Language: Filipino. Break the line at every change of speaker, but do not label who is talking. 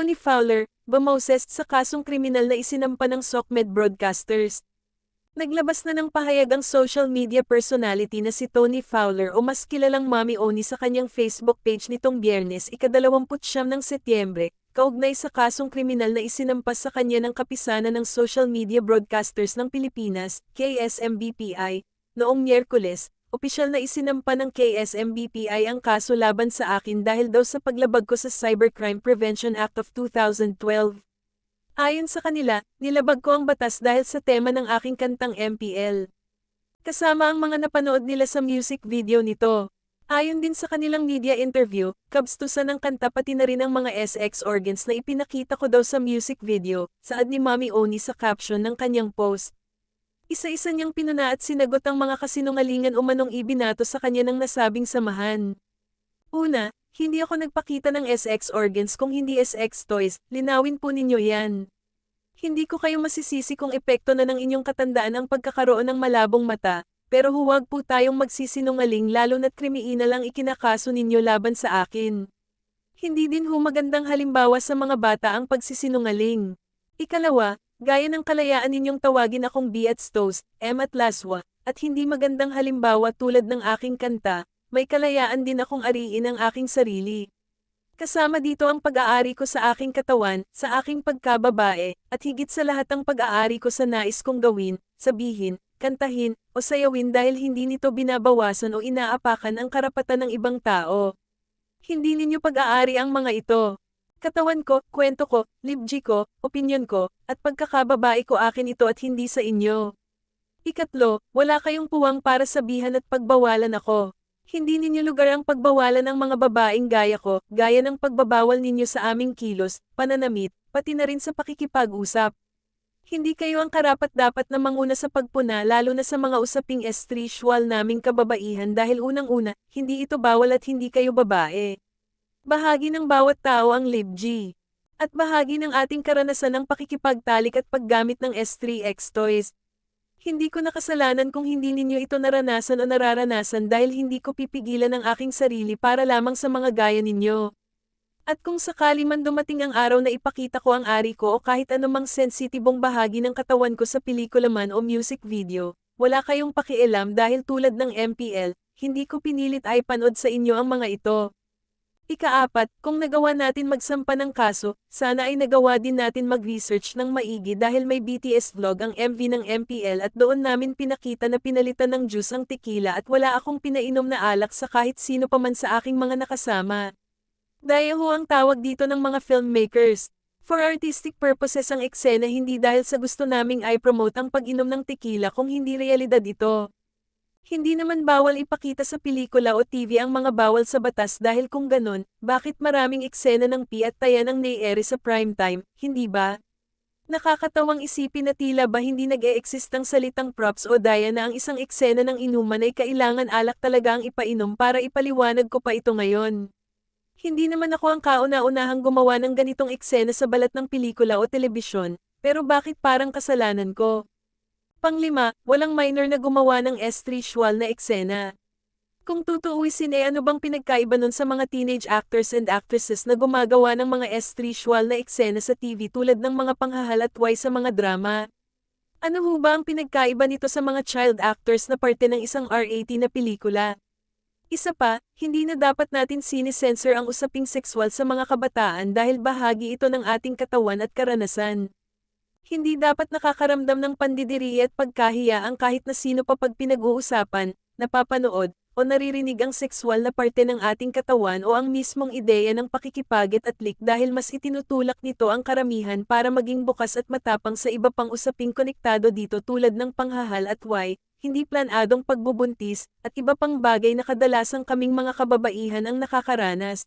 Tony Fowler, bumoses sa kasong kriminal na isinampa ng SOCMED broadcasters. Naglabas na ng pahayag ang social media personality na si Tony Fowler o mas kilalang Mommy Oni sa kanyang Facebook page nitong Biyernes ika-29 ng Setyembre, kaugnay sa kasong kriminal na isinampas sa kanya ng Kapisanan ng Social Media Broadcasters ng Pilipinas, KSMBPI, noong Miyerkules. Opisyal na isinampa ng KSMBPI ang kaso laban sa akin dahil daw sa paglabag ko sa Cybercrime Prevention Act of 2012. Ayon sa kanila, nilabag ko ang batas dahil sa tema ng aking kantang MPL. Kasama ang mga napanood nila sa music video nito. Ayon din sa kanilang media interview, kabstusan ng kanta pati na rin ang mga SX organs na ipinakita ko daw sa music video, saad ni Mommy Oni sa caption ng kanyang post. Isa-isa niyang pinuna at sinagot ang mga kasinungalingan umanong ibinato sa kanya ng nasabing samahan. Una, hindi ako nagpakita ng SX organs kung hindi SX toys, linawin po ninyo yan. Hindi ko kayo masisisi kung epekto na ng inyong katandaan ang pagkakaroon ng malabong mata, pero huwag po tayong magsisinungaling lalo na't kriminal ang ikinakaso ninyo laban sa akin. Hindi din magandang halimbawa sa mga bata ang pagsisinungaling. Ikalawa, gaya ng kalayaan ninyong tawagin akong B at Stos, M at Laswa, at hindi magandang halimbawa tulad ng aking kanta, may kalayaan din akong ariin ang aking sarili. Kasama dito ang pag-aari ko sa aking katawan, sa aking pagkababae, at higit sa lahat ang pag-aari ko sa nais kong gawin, sabihin, kantahin, o sayawin dahil hindi nito binabawasan o inaapakan ang karapatan ng ibang tao. Hindi ninyo pag-aari ang mga ito. Katawan ko, kwento ko, libji ko, opinyon ko, at pagkakababae ko akin ito at hindi sa inyo. Ikatlo, wala kayong puwang para sabihan at pagbawalan ako. Hindi ninyo lugar ang pagbawalan ng mga babaeng gaya ko, gaya ng pagbabawal ninyo sa aming kilos, pananamit, pati na rin sa pakikipag-usap. Hindi kayo ang karapat-dapat na manguna sa pagpuna lalo na sa mga usaping estrisual naming kababaihan dahil unang-una, hindi ito bawal at hindi kayo babae. Bahagi ng bawat tao ang libji. At bahagi ng ating karanasan ang pakikipagtalik at paggamit ng S3X toys. Hindi ko nakasalanan kung hindi ninyo ito naranasan o nararanasan dahil hindi ko pipigilan ang aking sarili para lamang sa mga gaya ninyo. At kung sakali man dumating ang araw na ipakita ko ang ari ko o kahit anumang sensitibong bahagi ng katawan ko sa pelikula man o music video, wala kayong pakialam dahil tulad ng MPL, hindi ko pinilit ay panood sa inyo ang mga ito. Ika-4, kung nagawa natin magsampa ng kaso, sana ay nagawa din natin mag-research ng maigi dahil may BTS vlog ang MV ng MPL at doon namin pinakita na pinalitan ng juice ang tequila at wala akong pinainom na alak sa kahit sino pa man sa aking mga nakasama. Dayaho ang tawag dito ng mga filmmakers. For artistic purposes ang eksena hindi dahil sa gusto naming i-promote ang pag-inom ng tequila kung hindi realidad ito. Hindi naman bawal ipakita sa pelikula o TV ang mga bawal sa batas dahil kung ganon, bakit maraming eksena ng pi at taya ng naiere sa primetime, hindi ba? Nakakatawang isipin na tila ba hindi nag-e-exist ang salitang props o daya na ang isang eksena ng inuman ay kailangan alak talaga ang ipainom para ipaliwanag ko pa ito ngayon. Hindi naman ako ang kauna-unahang gumawa ng ganitong eksena sa balat ng pelikula o telebisyon, pero bakit parang kasalanan ko? Panglima, walang minor na gumawa ng estrisual na eksena. Kung tutuusin ano bang pinagkaiba nun sa mga teenage actors and actresses na gumagawa ng mga estrisual na eksena sa TV tulad ng mga panghahalatway sa mga drama? Ano ba ang pinagkaiba nito sa mga child actors na parte ng isang R18 na pelikula? Isa pa, hindi na dapat natin sinisensor ang usaping sexual sa mga kabataan dahil bahagi ito ng ating katawan at karanasan. Hindi dapat nakakaramdam ng pandidiri at pagkahiya ang kahit na sino pa pag pinag-uusapan, napapanood, o naririnig ang sexual na parte ng ating katawan o ang mismong ideya ng pakikipagit at lik dahil mas itinutulak nito ang karamihan para maging bukas at matapang sa iba pang usaping konektado dito tulad ng panghahal at hindi planadong pagbubuntis, at iba pang bagay na kadalasang kaming mga kababaihan ang nakakaranas.